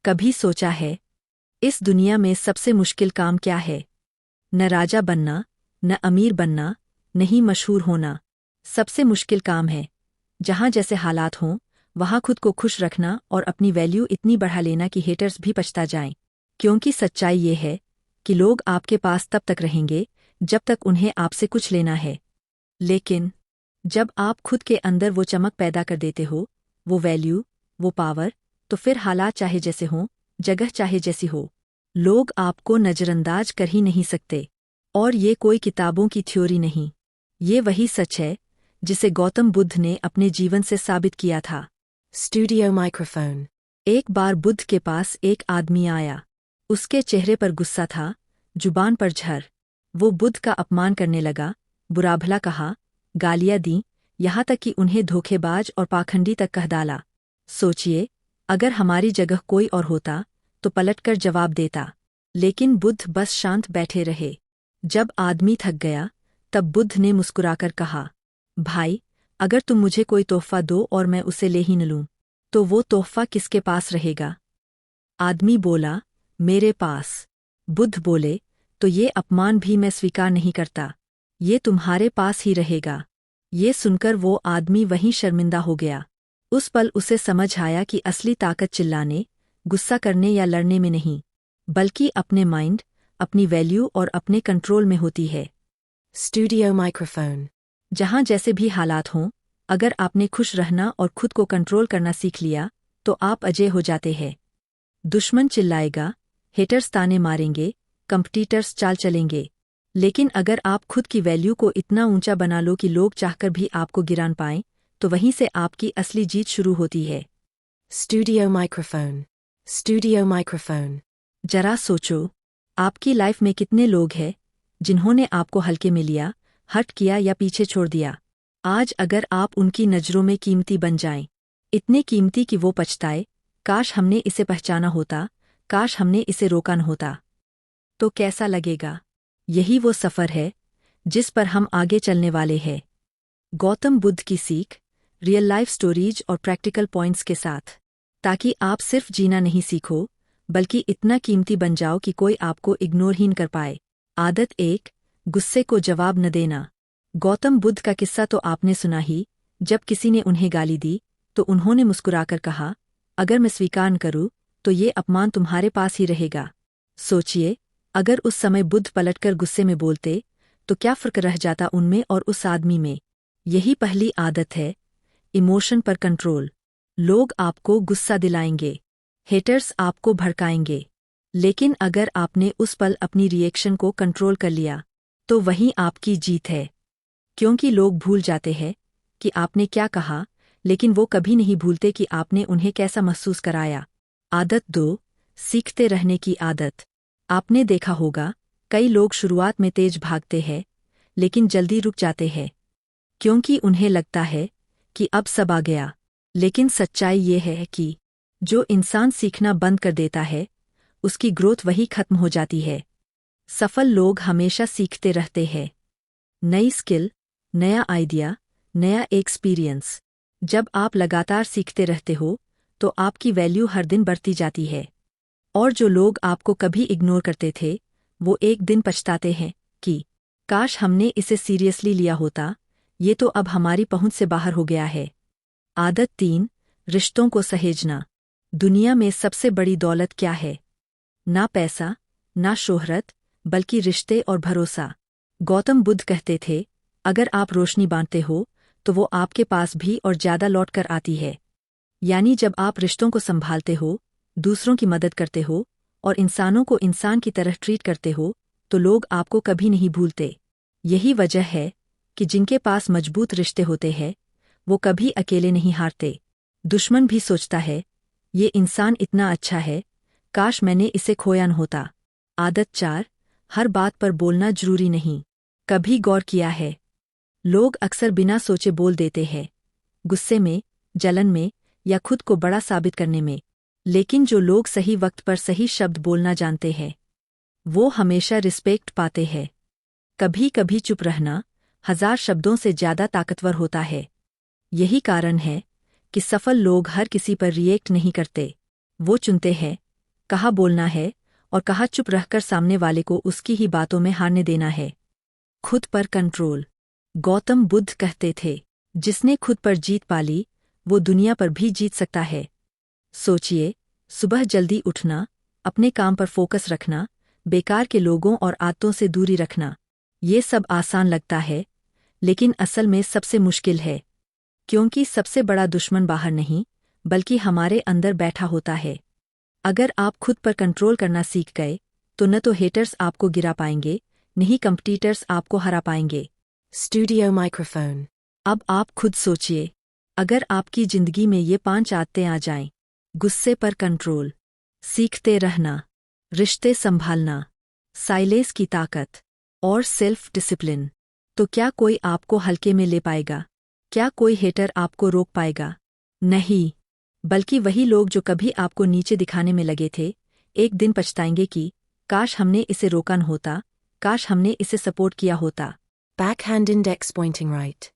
कभी सोचा है इस दुनिया में सबसे मुश्किल काम क्या है? न राजा बनना, न अमीर बनना, न ही मशहूर होना। सबसे मुश्किल काम है जहाँ जैसे हालात हों वहाँ खुद को खुश रखना और अपनी वैल्यू इतनी बढ़ा लेना कि हेटर्स भी पछता जाएं। क्योंकि सच्चाई ये है कि लोग आपके पास तब तक रहेंगे जब तक उन्हें आपसे कुछ लेना है। लेकिन जब आप खुद के अंदर वो चमक पैदा कर देते हो, वो वैल्यू, वो पावर, तो फिर हालात चाहे जैसे हों, जगह चाहे जैसी हो, लोग आपको नज़रअंदाज कर ही नहीं सकते। और ये कोई किताबों की थ्योरी नहीं, ये वही सच है जिसे गौतम बुद्ध ने अपने जीवन से साबित किया था। Studio microphone. एक बार बुद्ध के पास एक आदमी आया। उसके चेहरे पर गुस्सा था, जुबान पर झर। वो बुद्ध का अपमान करने लगा, बुरा भला कहा, गालियां दी, यहाँ तक कि उन्हें धोखेबाज और पाखंडी तक कह डाला। सोचिए, अगर हमारी जगह कोई और होता तो पलटकर जवाब देता। लेकिन बुद्ध बस शांत बैठे रहे। जब आदमी थक गया तब बुद्ध ने मुस्कुराकर कहा, भाई, अगर तुम मुझे कोई तोहफा दो और मैं उसे ले ही न लूं, तो वो तोहफा किसके पास रहेगा? आदमी बोला, मेरे पास। बुद्ध बोले, तो ये अपमान भी मैं स्वीकार नहीं करता, ये तुम्हारे पास ही रहेगा। ये सुनकर वो आदमी वहीं शर्मिंदा हो गया। उस पल उसे समझ आया कि असली ताकत चिल्लाने, गुस्सा करने या लड़ने में नहीं, बल्कि अपने माइंड, अपनी वैल्यू और अपने कंट्रोल में होती है। Studio microphone. जहाँ जैसे भी हालात हों, अगर आपने खुश रहना और खुद को कंट्रोल करना सीख लिया तो आप अजय हो जाते हैं। दुश्मन चिल्लाएगा, हेटर्स ताने मारेंगे, कंपटीटर्स चाल चलेंगे, लेकिन अगर आप खुद की वैल्यू को इतना ऊंचा बना लो कि लोग चाहकर भी आपको गिरान पाएं, तो वहीं से आपकी असली जीत शुरू होती है। Studio microphone. Studio microphone. जरा सोचो, आपकी लाइफ में कितने लोग हैं जिन्होंने आपको हल्के में लिया, हट किया या पीछे छोड़ दिया। आज अगर आप उनकी नज़रों में कीमती बन जाएं, इतने कीमती कि वो पछताए, काश हमने इसे पहचाना होता, काश हमने इसे रोका न होता, तो कैसा लगेगा? यही वो सफ़र है जिस पर हम आगे चलने वाले हैं। गौतम बुद्ध की सीख, रियल लाइफ स्टोरीज और प्रैक्टिकल पॉइंट्स के साथ, ताकि आप सिर्फ जीना नहीं सीखो, बल्कि इतना कीमती बन जाओ कि कोई आपको इग्नोर ही न कर पाए। आदत 1, गुस्से को जवाब न देना। गौतम बुद्ध का किस्सा तो आपने सुना ही। जब किसी ने उन्हें गाली दी तो उन्होंने मुस्कुराकर कहा, अगर मैं स्वीकार न करूं तो ये अपमान तुम्हारे पास ही रहेगा। सोचिए, अगर उस समय बुद्ध पलटकर गुस्से में बोलते तो क्या फ़र्क रह जाता उनमें और उस आदमी में? यही पहली आदत है, इमोशन पर कंट्रोल। लोग आपको गुस्सा दिलाएंगे, हेटर्स आपको भड़काएंगे, लेकिन अगर आपने उस पल अपनी रिएक्शन को कंट्रोल कर लिया तो वही आपकी जीत है। क्योंकि लोग भूल जाते हैं कि आपने क्या कहा, लेकिन वो कभी नहीं भूलते कि आपने उन्हें कैसा महसूस कराया। आदत 2, सीखते रहने की आदत। आपने देखा होगा, कई लोग शुरुआत में तेज भागते हैं, लेकिन जल्दी रुक जाते हैं, क्योंकि उन्हें लगता है कि अब सब आ गया। लेकिन सच्चाई ये है कि जो इंसान सीखना बंद कर देता है, उसकी ग्रोथ वही खत्म हो जाती है। सफल लोग हमेशा सीखते रहते हैं। नई स्किल, नया आइडिया, नया एक्सपीरियंस। जब आप लगातार सीखते रहते हो तो आपकी वैल्यू हर दिन बढ़ती जाती है। और जो लोग आपको कभी इग्नोर करते थे, वो एक दिन पछताते हैं कि काश हमने इसे सीरियसली लिया होता, ये तो अब हमारी पहुंच से बाहर हो गया है। आदत 3, रिश्तों को सहेजना। दुनिया में सबसे बड़ी दौलत क्या है? ना पैसा, ना शोहरत, बल्कि रिश्ते और भरोसा। गौतम बुद्ध कहते थे, अगर आप रोशनी बांटते हो तो वो आपके पास भी और ज़्यादा लौट कर आती है। यानी जब आप रिश्तों को संभालते हो, दूसरों की मदद करते हो और इंसानों को इंसान की तरह ट्रीट करते हो, तो लोग आपको कभी नहीं भूलते। यही वजह है कि जिनके पास मजबूत रिश्ते होते हैं, वो कभी अकेले नहीं हारते। दुश्मन भी सोचता है, ये इंसान इतना अच्छा है, काश मैंने इसे खोया न होता। आदत 4, हर बात पर बोलना जरूरी नहीं। कभी गौर किया है, लोग अक्सर बिना सोचे बोल देते हैं, गुस्से में, जलन में या खुद को बड़ा साबित करने में। लेकिन जो लोग सही वक्त पर सही शब्द बोलना जानते हैं, वो हमेशा रिस्पेक्ट पाते हैं। कभी कभी चुप रहना 1000 शब्दों से ज़्यादा ताकतवर होता है। यही कारण है कि सफल लोग हर किसी पर रिएक्ट नहीं करते, वो चुनते हैं कहाँ बोलना है और कहाँ चुप रहकर सामने वाले को उसकी ही बातों में हारने देना है। खुद पर कंट्रोल। गौतम बुद्ध कहते थे, जिसने खुद पर जीत पाली वो दुनिया पर भी जीत सकता है। सोचिए, सुबह जल्दी उठना, अपने काम पर फोकस रखना, बेकार के लोगों और आदतों से दूरी रखना। ये सब आसान लगता है, लेकिन असल में सबसे मुश्किल है, क्योंकि सबसे बड़ा दुश्मन बाहर नहीं बल्कि हमारे अंदर बैठा होता है। अगर आप खुद पर कंट्रोल करना सीख गए तो न तो हेटर्स आपको गिरा पाएंगे, न ही कंपटीटर्स आपको हरा पाएंगे। Studio microphone. अब आप खुद सोचिए, अगर आपकी जिंदगी में ये 5 आदतें आ जाएं, गुस्से पर कंट्रोल, सीखते रहना, रिश्ते संभालना, साइलेंस की ताकत और सेल्फ डिसिप्लिन, तो क्या कोई आपको हल्के में ले पाएगा? क्या कोई हेटर आपको रोक पाएगा? नहीं, बल्कि वही लोग जो कभी आपको नीचे दिखाने में लगे थे, एक दिन पछताएंगे कि काश हमने इसे रोका न होता, काश हमने इसे सपोर्ट किया होता। Backhand index pointing right.